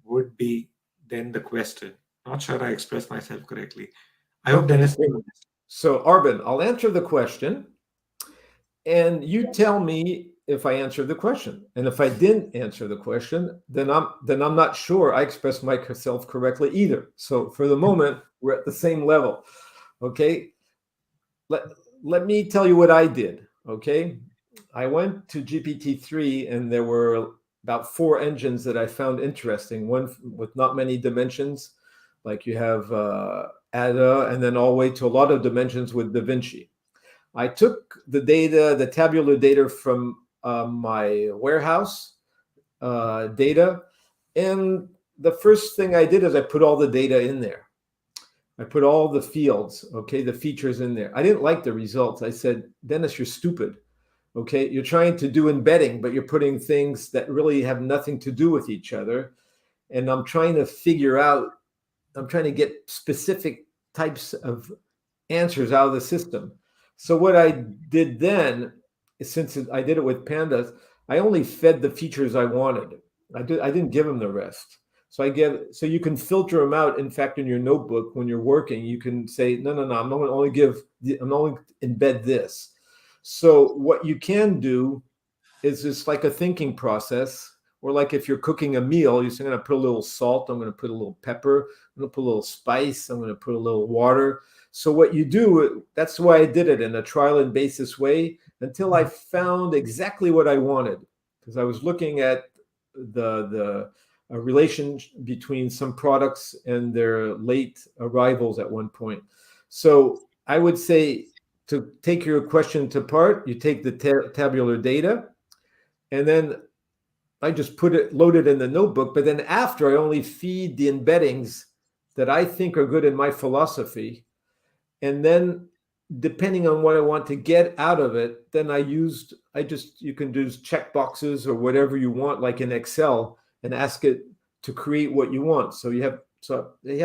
would be then the question. Not sure I expressed myself correctly. I hope Okay. Dennis. So Arben, I'll answer the question, and you tell me if I answered the question. And if I didn't answer the question, then I'm not sure I expressed myself correctly either. So for the moment, we're at the same level. Okay. Let me tell you what I did. Okay. I went to GPT-3, and there were about 4 engines that I found interesting. One with not many dimensions, like you have Ada, and then all the way to a lot of dimensions with Da Vinci. I took the data, the tabular data from my warehouse data, and the first thing I did is I put all the data in there. I put all the fields, okay, the features in there. I didn't like the results. I said, Dennis, you're stupid. Okay, you're trying to do embedding, but you're putting things that really have nothing to do with each other. And I'm trying to get specific types of answers out of the system. So what I did then, since I did it with pandas, I only fed the features I wanted. I didn't give them the rest. So you can filter them out. In fact, in your notebook, when you're working, you can say, no, I'm only embed this. So what you can do is just like a thinking process, or like if you're cooking a meal, you're saying, I'm going to put a little salt, I'm going to put a little pepper, I'm going to put a little spice, I'm going to put a little water. So what you do, that's why I did it in a trial and basis way until I found exactly what I wanted, because I was looking at the relation between some products and their late arrivals at one point. So I would say, to take your question to part, you take the tabular data, and then I just load it in the notebook. But then after, I only feed the embeddings that I think are good in my philosophy. And then depending on what I want to get out of it, then you can do check boxes or whatever you want, like in Excel, and ask it to create what you want. So you have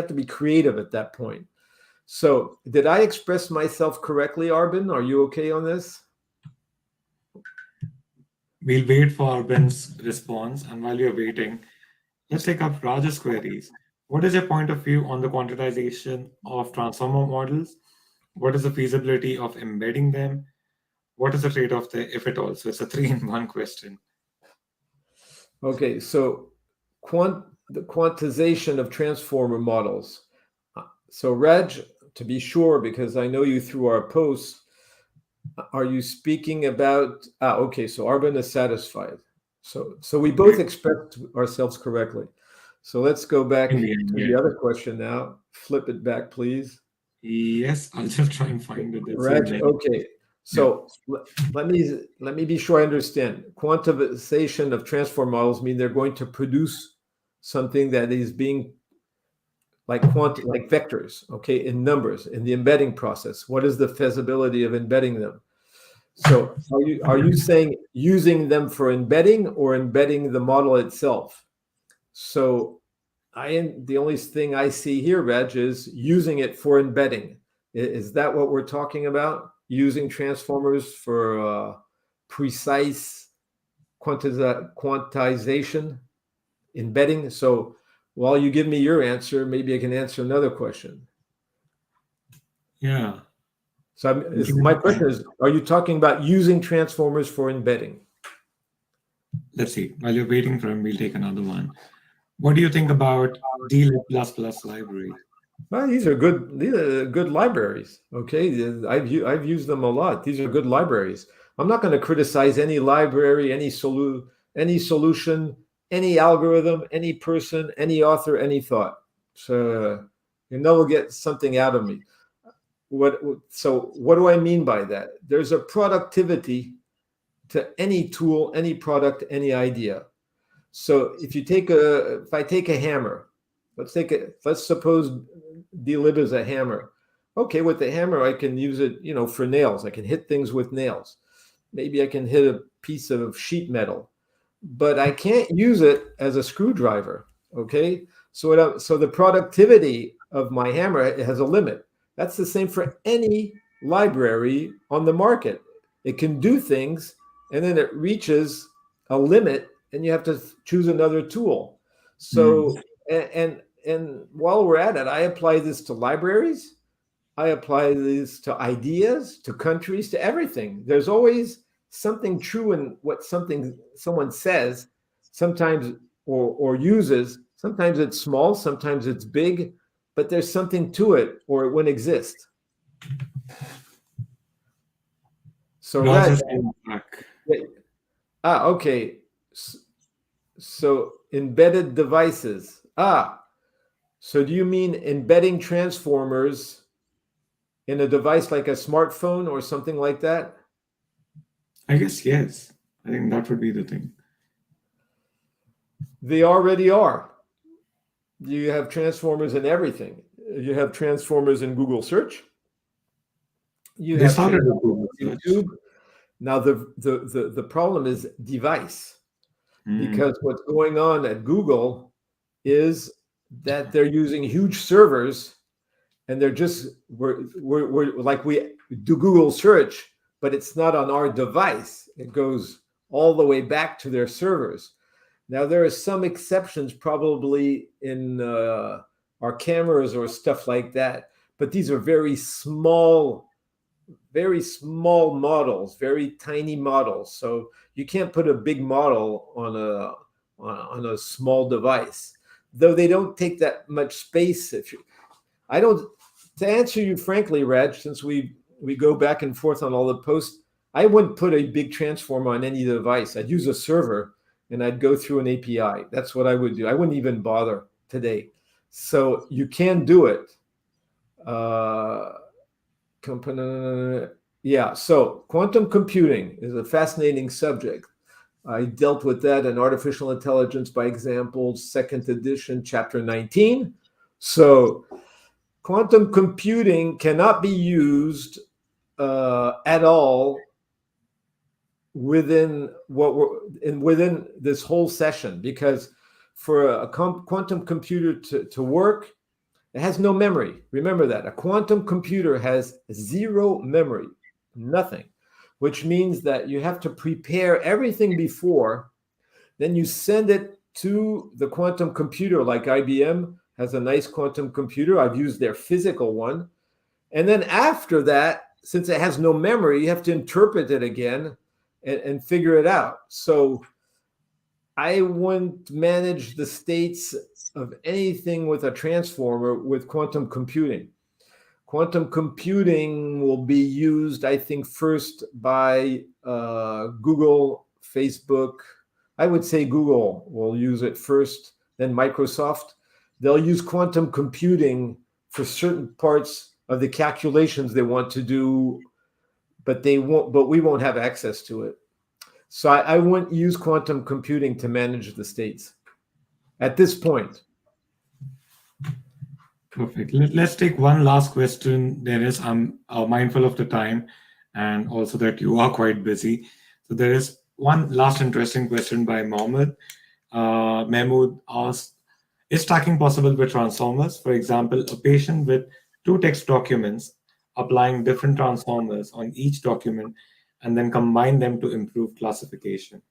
to be creative at that point. So did I express myself correctly, Arben? Are you okay on this? We'll wait for Arben's response, and while you're waiting, let's take up Raj's queries. What is your point of view on the quantization of transformer models? What is the feasibility of embedding them? What is the trade-off there, if at all? So it's a three-in-one question. Okay, so the quantization of transformer models. So Reg, to be sure, because I know you through our posts, are you speaking about, okay, so Arben is satisfied. So we both expressed ourselves correctly. So let's go back In to the end, the yeah. other question now. Flip it back, please. Yes, I'll just try and find it. There's so Reg, many. okay. So let me be sure I understand. Quantization of transform models mean they're going to produce something that is being like vectors, okay, in numbers in the embedding process. What is the feasibility of embedding them? So are you saying using them for embedding or embedding the model itself? So the only thing I see here, Reg, is using it for embedding. Is that what we're talking about? Using transformers for precise quantization, embedding. So while you give me your answer, maybe I can answer another question. Yeah. So my question is, are you talking about using transformers for embedding? Let's see. While you're waiting for him, we'll take another one. What do you think about DLib++ library? Well, these are good. These are good libraries. Okay, I've used them a lot. These are good libraries. I'm not going to criticize any library, any solution, any algorithm, any person, any author, any thought. So you know, we'll get something out of me. So what do I mean by that? There's a productivity to any tool, any product, any idea. So if I take a hammer, let's suppose DLib is a hammer. Okay, with the hammer, I can use it, for nails. I can hit things with nails. Maybe I can hit a piece of sheet metal, but I can't use it as a screwdriver. Okay, so the productivity of my hammer has a limit. That's the same for any library on the market. It can do things, and then it reaches a limit, and you have to choose another tool. So and while we're at it, I apply this to libraries. I apply this to ideas, to countries, to everything. There's always something true in what someone says, sometimes or uses. Sometimes it's small, sometimes it's big, but there's something to it, or it wouldn't exist. So Raj Raj, has come back. okay. So embedded devices. So do you mean embedding transformers in a device like a smartphone or something like that? I guess yes. I think that would be the thing. They already are. You have transformers in everything. You have transformers in Google search. You They have started with transformers Google in search. YouTube. Now the problem is device, because what's going on at Google is that they're using huge servers, and they're just we're like we do Google search, but it's not on our device. It goes all the way back to their servers. Now there are some exceptions probably in our cameras or stuff like that, but these are very small models, very tiny models. So you can't put a big model on a small device, though they don't take that much space. I don't. To answer you frankly, Raj, since we go back and forth on all the posts, I wouldn't put a big transformer on any device. I'd use a server and I'd go through an API. That's what I would do. I wouldn't even bother today. So you can do it. Yeah. So quantum computing is a fascinating subject. I dealt with that in Artificial Intelligence by Examples, second edition, chapter 19. So quantum computing cannot be used at all within within this whole session, because for a quantum computer to work, it has no memory. Remember that a quantum computer has zero memory, nothing, which means that you have to prepare everything before, then you send it to the quantum computer. Like IBM has a nice quantum computer. I've used their physical one. And then after that, since it has no memory, you have to interpret it again and figure it out. So I wouldn't manage the states of anything with a transformer with quantum computing. Quantum computing will be used, I think, first by Google, Facebook. I would say Google will use it first, then Microsoft. They'll use quantum computing for certain parts of the calculations they want to do, but we won't have access to it. So I wouldn't use quantum computing to manage the states at this point. Perfect. Let's take one last question, Dennis. I'm mindful of the time and also that you are quite busy. So there is one last interesting question by Mohammed. Mahmood asked, is tracking possible with transformers? For example, a patient with two text documents applying different transformers on each document and then combine them to improve classification.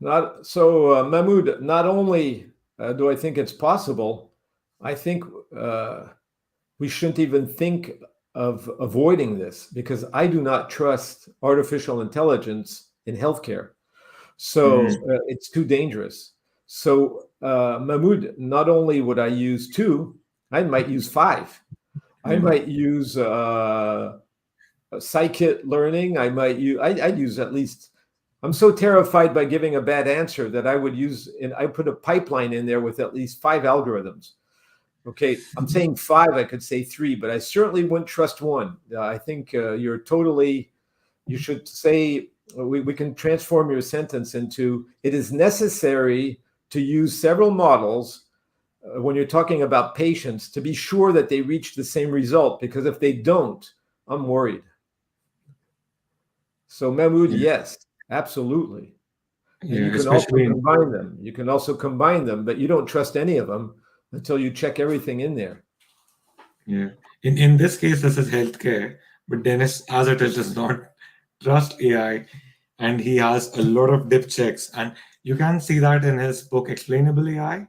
Mahmood, not only do I think it's possible, I think we shouldn't even think of avoiding this because I do not trust artificial intelligence in healthcare. So it's too dangerous. So Mahmood, not only would I use 2, I might use 5. I might use Sci-kit learning. I'd use at least. I'm so terrified by giving a bad answer that I would use, and I put a pipeline in there with at least 5 algorithms. Okay, I'm saying 5, I could say 3, but I certainly wouldn't trust 1. I think you should say, we can transform your sentence into, it is necessary to use several models when you're talking about patients to be sure that they reach the same result, because if they don't, I'm worried. So Mahmood, yes, absolutely. And you can also combine them. You can also combine them, but you don't trust any of them until you check everything in there. Yeah. In this case, this is healthcare, but Dennis, as it is, does not trust AI, and he has a lot of dip checks. And you can see that in his book, Explainable AI,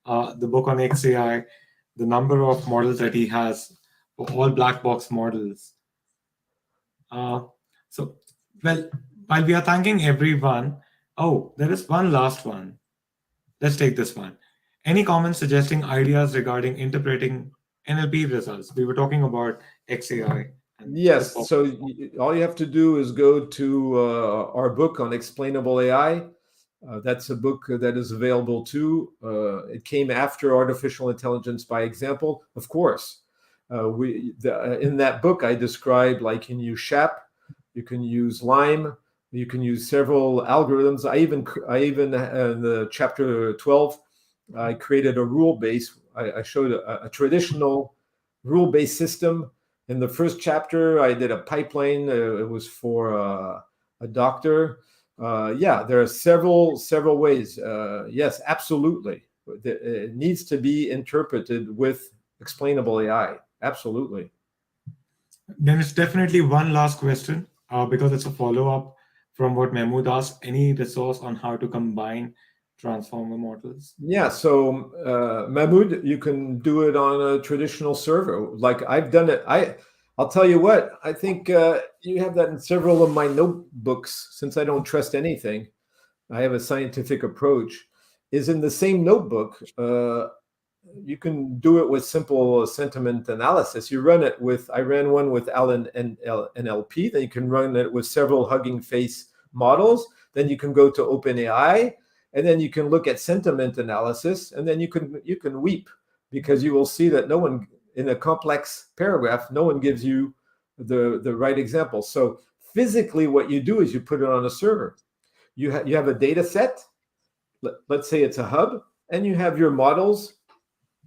the book on XAI, the number of models that he has for all black box models. So, well, while we are thanking everyone, there is one last one. Let's take this one. Any comments suggesting ideas regarding interpreting NLP results? We were talking about XAI. Yes. So all you have to do is go to our book on Explainable AI. That's a book that is available too. It came after Artificial Intelligence by Example, of course. In that book, I described, like, you can use SHAP, you can use Lime, you can use several algorithms. I even in the chapter 12, I created a rule base. I showed a traditional rule based system. In the first chapter, I did a pipeline. It was for a doctor. There are several ways. Yes, absolutely. It needs to be interpreted with Explainable AI. Absolutely. Then it's definitely one last question, because it's a follow-up from what Mahmood asked. Any resource on how to combine transformer models? Yeah, so Mahmood, you can do it on a traditional server. Like I've done it. I'll tell you what, I think you have that in several of my notebooks. Since I don't trust anything, I have a scientific approach. Is in the same notebook. You can do it with simple sentiment analysis. I ran one with Alan and NLP. Then you can run it with several Hugging Face models. Then you can go to OpenAI, and then you can look at sentiment analysis, and then you can weep, because you will see that no one, in a complex paragraph, no one gives you the right example. So physically, what you do is you put it on a server. You have a data set. Let's say it's a hub, and you have your models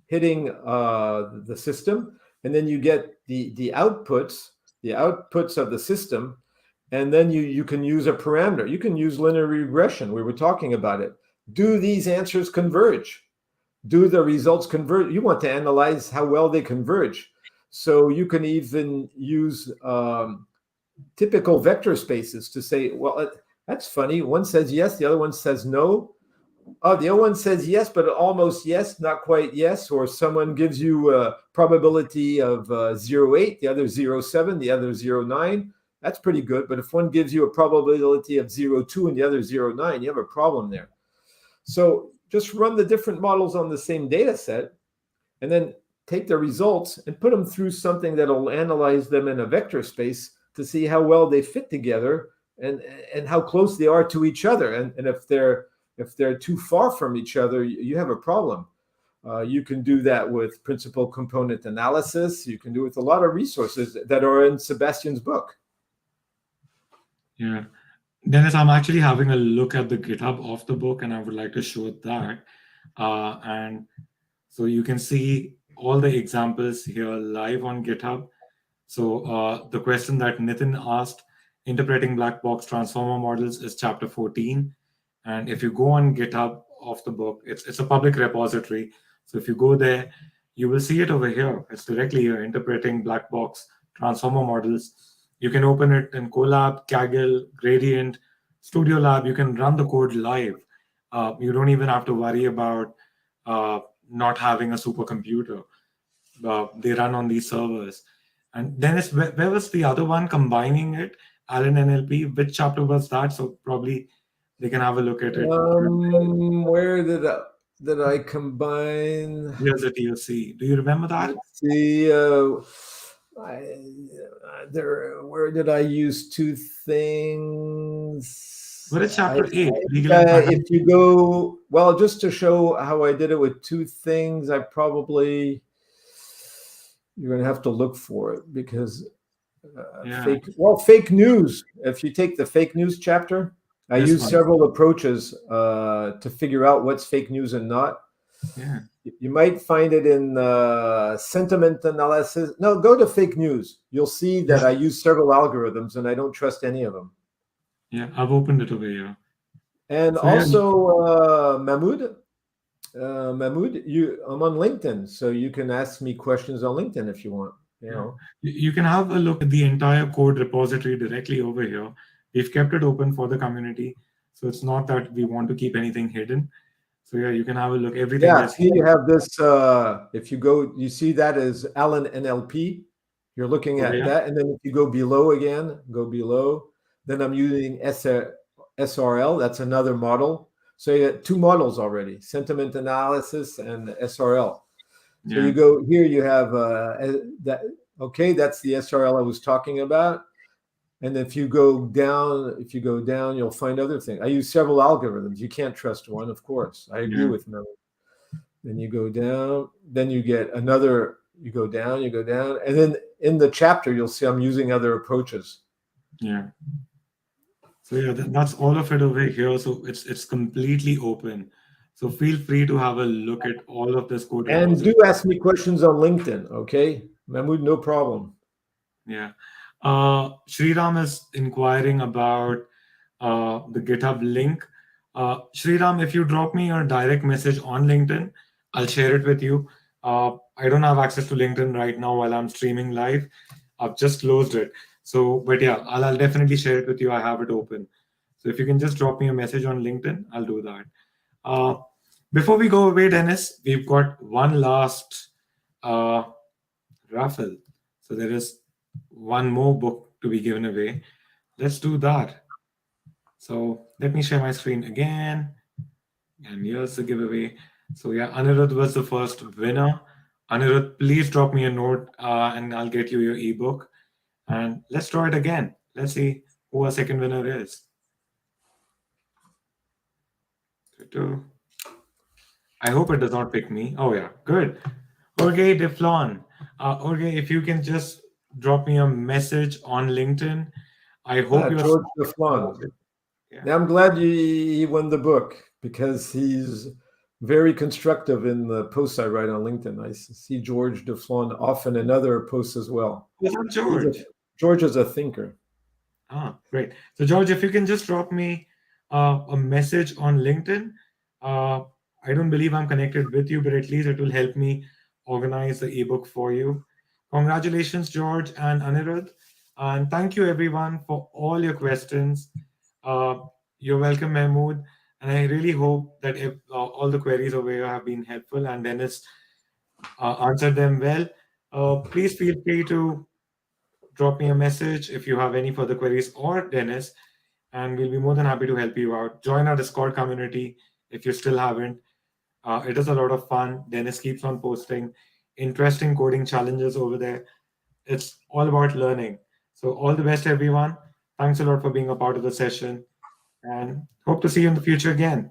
hitting the system, and then you get the outputs of the system, and then you can use a parameter. You can use linear regression. We were talking about it. Do these answers converge? Do the results converge? You want to analyze how well they converge. So you can even use typical vector spaces to say, well, that's funny. One says yes, the other one says no. Oh, the other one says yes, but almost yes, not quite yes. Or someone gives you a probability of 0.8, the other 0.7, the other 0.9. That's pretty good. But if one gives you a probability of 0.2 and the other 0.9, you have a problem there. So just run the different models on the same data set and then take the results and put them through something that'll analyze them in a vector space to see how well they fit together and how close they are to each other. And if they're too far from each other, you have a problem. You can do that with principal component analysis. You can do it with a lot of resources that are in Sebastian's book. Yeah. Dennis, I'm actually having a look at the GitHub of the book, and I would like to show that. And so you can see all the examples here live on GitHub. So the question that Nitin asked, interpreting black box transformer models, is chapter 14. And if you go on GitHub of the book, it's a public repository. So if you go there, you will see it over here. It's directly here, interpreting black box transformer models. You can open it in Colab, Kaggle, Gradient, Studio Lab. You can run the code live. You don't even have to worry about not having a supercomputer. They run on these servers. And Dennis, where was the other one combining it? Allen NLP. Which chapter was that? So probably they can have a look at it. Where did I combine? Here's the TOC. Do you remember that? Let's see. Where did I use two things? What is chapter 8? Legal and If you go, well, just to show how I did it with two things, you're going to have to look for it because fake news. If you take the fake news chapter, I use several approaches to figure out what's fake news and not. Yeah. You might find it in sentiment analysis. No, go to fake news. You'll see that I use several algorithms and I don't trust any of them. Yeah, I've opened it over here. And so, also, Mahmoud, I'm on LinkedIn, so you can ask me questions on LinkedIn if you want. You can have a look at the entire code repository directly over here. We've kept it open for the community, so it's not that we want to keep anything hidden. So yeah, you can have a look. Everything is here. You have this. If you go, you see that is Allen NLP. You're looking at that, and then if you go below again, then I'm using SRL. That's another model. So you got two models already: sentiment analysis and SRL. So you go here. You have that. Okay, that's the SRL I was talking about. And if you go down, you'll find other things. I use several algorithms. You can't trust one, of course. I agree with them. Then you go down, then you get another, you go down, and then in the chapter, you'll see I'm using other approaches. Yeah. So yeah, that's all of it over here. So it's completely open. So feel free to have a look at all of this code. And do ask me questions on LinkedIn, okay? Mahmoud, no problem. Yeah. Sriram is inquiring about the GitHub link. Sriram, if you drop me your direct message on LinkedIn, I'll share it with you. I don't have access to LinkedIn right now while I'm streaming live. I've just closed it. So, but yeah, I'll definitely share it with you. I have it open. So if you can just drop me a message on LinkedIn, I'll do that. Before we go away, Dennis, we've got one last raffle. So there is one more book to be given away. Let's do that. So let me share my screen again. And here's the giveaway. So yeah, Anirudh was the first winner. Anirudh, please drop me a note and I'll get you your ebook. And let's try it again. Let's see who our second winner is. I hope it does not pick me. Oh yeah, good. Jorge Deflon. Jorge, if you can just drop me a message on LinkedIn. I hope you're George Deflon. Yeah. I'm glad he won the book because he's very constructive in the posts I write on LinkedIn. I see George Deflon often in other posts as well. George? George is a thinker. Ah, great. So George, if you can just drop me a message on LinkedIn. I don't believe I'm connected with you, but at least it will help me organize the ebook for you. Congratulations, George and Anirudh. And thank you, everyone, for all your questions. You're welcome, Mahmood. And I really hope that if all the queries over here have been helpful and Dennis answered them well. Please feel free to drop me a message if you have any further queries, or Dennis, and we'll be more than happy to help you out. Join our Discord community if you still haven't. It is a lot of fun. Dennis keeps on posting interesting coding challenges over there. It's all about learning. So, all the best, everyone. Thanks a lot for being a part of the session, and hope to see you in the future again.